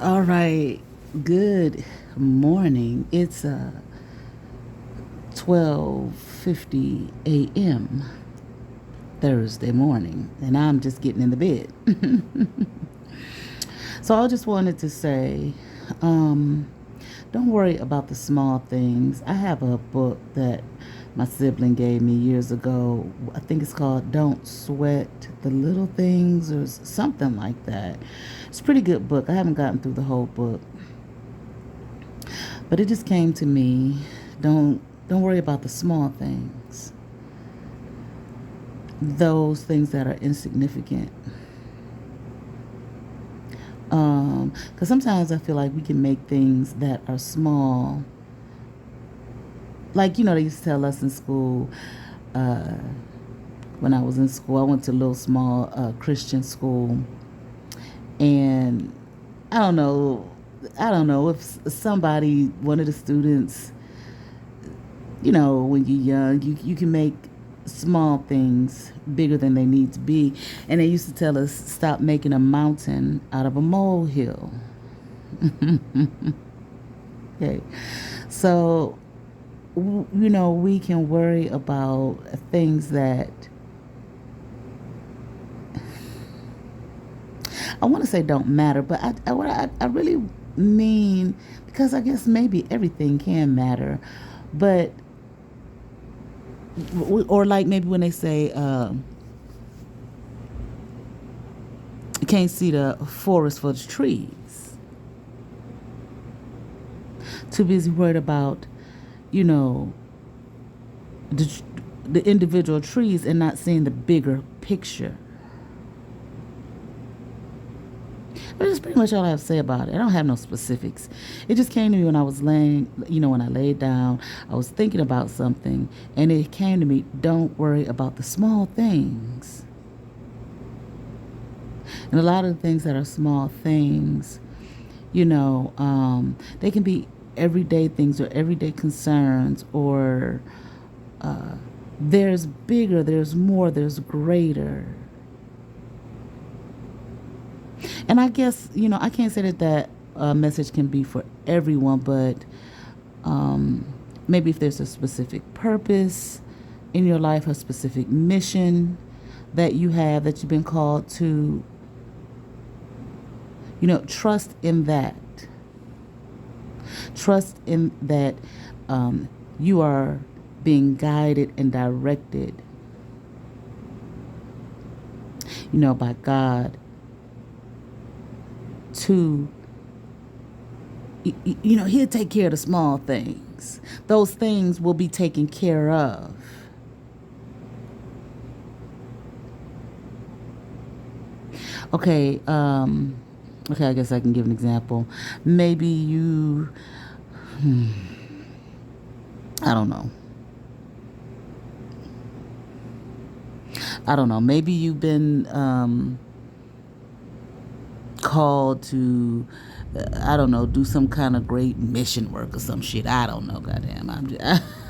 All right. Good morning. It's 12:50 a.m. Thursday morning, and I'm just getting in the bed. So I just wanted to say, um, don't worry about the small things. I have a book that my sibling gave me years ago. I think it's called "Don't Sweat the Little Things" or something like that. It's a pretty good book. I haven't gotten through the whole book, but it just came to me. Don't worry about the small things. Those things that are insignificant. Because sometimes I feel like we can make things that are small, like they used to tell us in school. Uh, when I was in school, I went to a little small Christian school, and I don't know, I don't know if somebody, one of the students, when you're young, you can make small things bigger than they need to be. And they used to tell us, stop making a mountain out of a molehill. Okay. So, we can worry about things that I want to say don't matter, but I really mean, because I guess maybe everything can matter, but or like maybe when they say you can't see the forest for the trees, too busy worried about you know the the individual trees and not seeing the bigger picture. But that's pretty much all I have to say about it. I don't have no specifics. It just came to me when I was when I laid down, I was thinking about something, and it came to me, don't worry about the small things. And a lot of the things that are small things, they can be everyday things or everyday concerns, or uh, there's bigger, there's more, there's greater. And I guess, I can't say that message can be for everyone, but um, maybe if there's a specific purpose in your life, a specific mission that you have that you've been called to, trust in that. Trust in that you are being guided and directed, by God to he'll take care of the small things. Those things will be taken care of. Okay, I guess I can give an example. Maybe you, I don't know. I don't know. Maybe you've been called to, I don't know, do some kind of great mission work or some shit. I don't know, goddamn.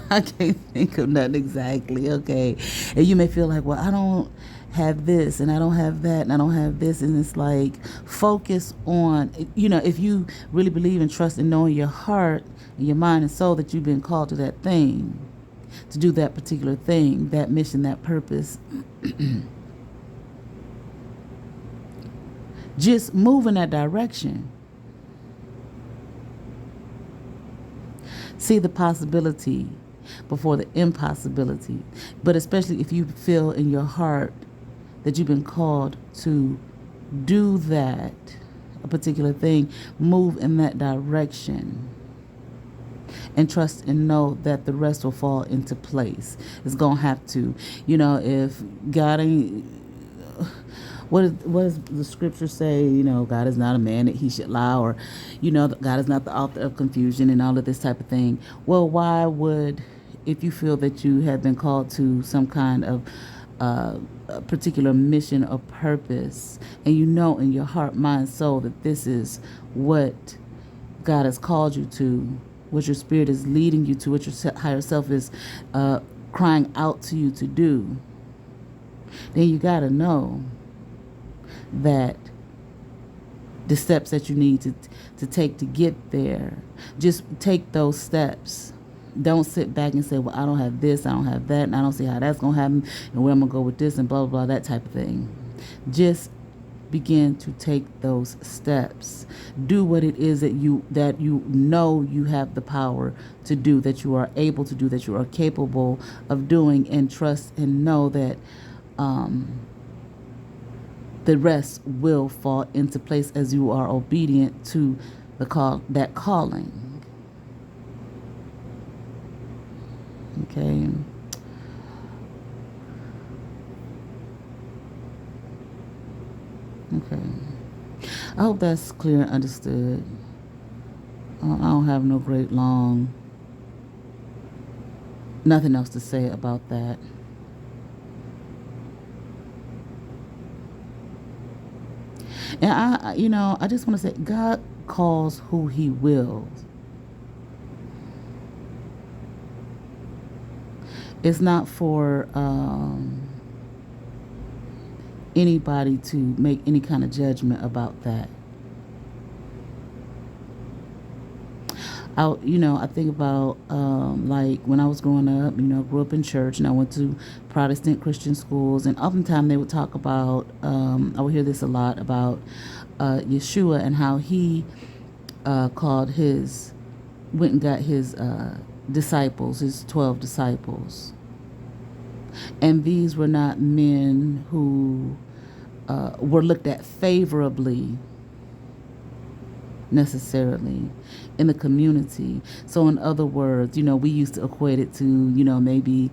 I can't think of nothing exactly. Okay, and you may feel like, well, I don't have this, and I don't have that, and I don't have this, and it's like focus on, if you really believe and trust and know in your heart and your mind and soul that you've been called to that thing, to do that particular thing, that mission, that purpose. Just move in that direction. See the possibility before the impossibility. But especially if you feel in your heart that you've been called to do that, a particular thing, move in that direction. And trust and know that the rest will fall into place. It's going to have to. If God ain't. What does the scripture say? God is not a man that he should lie, or, God is not the author of confusion and all of this type of thing. Well, why would, if you feel that you have been called to some kind of a particular mission or purpose, and you know in your heart, mind, soul that this is what God has called you to, what your spirit is leading you to, what your higher self is crying out to you to do, then you got to know that the steps that you need to take to get there. Just take those steps. Don't sit back and say, well, I don't have this, I don't have that, and I don't see how that's going to happen, and where I'm going to go with this, and blah, blah, blah, that type of thing. Just begin to take those steps. Do what it is that you know you have the power to do, that you are able to do, that you are capable of doing, and trust and know that the rest will fall into place as you are obedient to that calling. Okay. Okay. I hope that's clear and understood. I don't have no great long, nothing else to say about that. And I just want to say, God calls who He wills. It's not for anybody to make any kind of judgment about that. I think about like when I was growing up, grew up in church, and I went to Protestant Christian schools, and oftentimes they would talk about, I would hear this a lot about Yeshua and how he went and got his disciples, his 12 disciples. And these were not men who were looked at favorably necessarily in the community. So in other words, we used to equate it to, maybe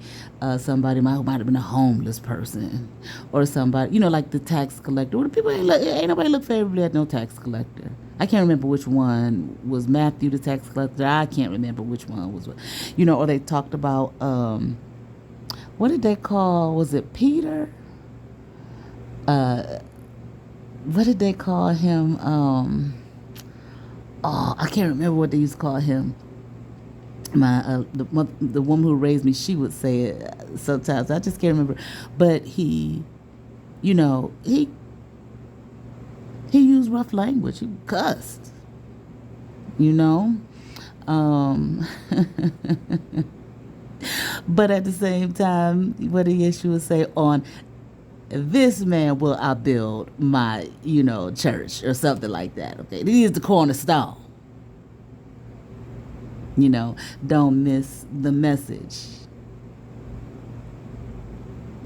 somebody might have been a homeless person, or somebody, like the tax collector. Well, people ain't nobody look favorably at no tax collector. I can't remember which one was Matthew the tax collector. I can't remember which one was, or they talked about, what did they call, was it Peter? What did they call him? I can't remember what they used to call him. The woman who raised me, she would say it sometimes. I just can't remember. But he used rough language. He cussed. But at the same time, what did Yeshua say? On this man will I build my, church, or something like that. Okay, he is the cornerstone. Don't miss the message.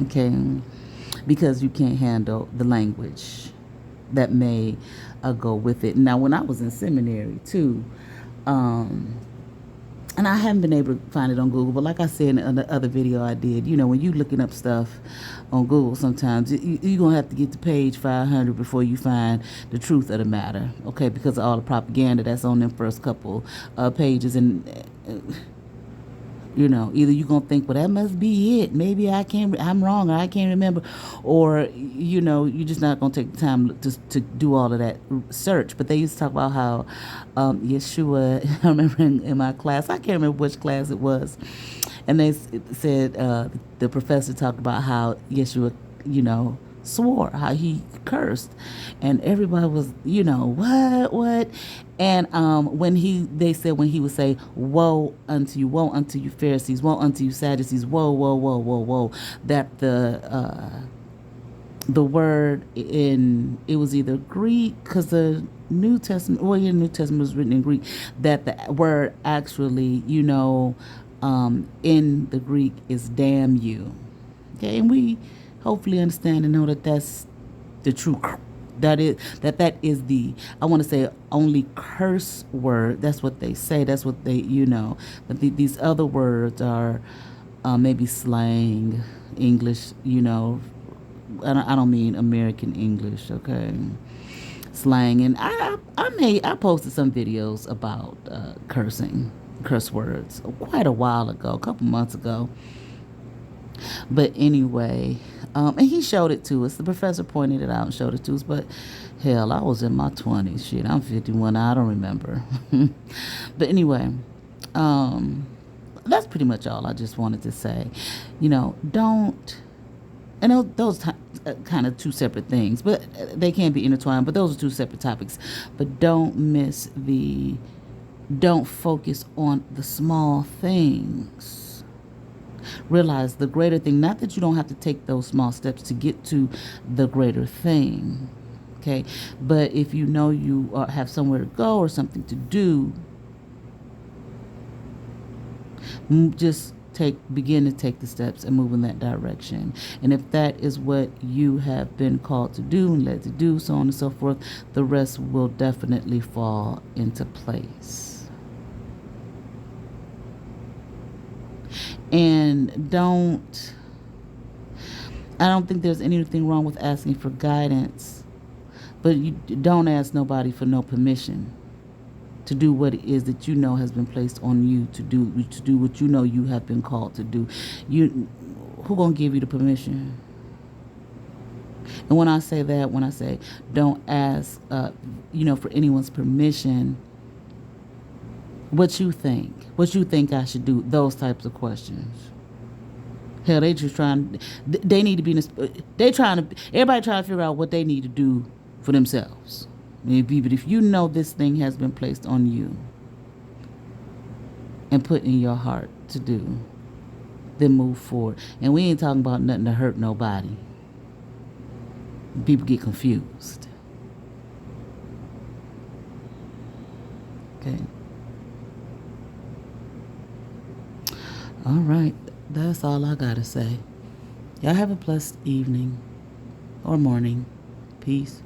Okay, because you can't handle the language that may go with it. Now, when I was in seminary too, and I haven't been able to find it on Google, but like I said in the other video I did, when you looking up stuff on Google, sometimes you're going to have to get to page 500 before you find the truth of the matter, okay, because of all the propaganda that's on them first couple pages. And either you're going to think, well, that must be it. Maybe I'm wrong, or I can't remember. Or, you're just not going to take the time to do all of that search. But they used to talk about how Yeshua, I remember in my class, I can't remember which class it was, and they said, the professor talked about how Yeshua, swore, how he cursed, and everybody was, what? And when he would say, woe unto you Pharisees, woe unto you Sadducees, woe, that the word it was either Greek, because the New Testament, New Testament was written in Greek, that the word actually, in the Greek is damn you. Okay, and we hopefully understand and know that that's the true, that is the, I want to say, only curse word. That's what they say. That's what they, but these other words are maybe slang English, I don't mean American English, okay? Slang. And I posted some videos about curse words quite a while ago, a couple months ago. But anyway, and he showed it to us. The professor pointed it out and showed it to us. But hell, I was in my 20s. Shit, I'm 51. I don't remember. But anyway, that's pretty much all I just wanted to say. Don't And those kind of two separate things, but they can be intertwined, but those are two separate topics. But don't focus on the small things. Realize the greater thing, not that you don't have to take those small steps to get to the greater thing, okay? But if you know you have somewhere to go or something to do, just begin to take the steps and move in that direction. And if that is what you have been called to do and led to do, so on and so forth, the rest will definitely fall into place. And I don't think there's anything wrong with asking for guidance, but you don't ask nobody for no permission to do what it is that you know has been placed on you to do what you know you have been called to do. Who gonna give you the permission? And when I say don't ask, for anyone's permission, what you think I should do, those types of questions. Hell, they just they need to be, everybody trying to figure out what they need to do for themselves. But if you know this thing has been placed on you and put in your heart to do, then move forward. And we ain't talking about nothing to hurt nobody. People get confused. Okay. All right. That's all I gotta say. Y'all have a blessed evening or morning. Peace.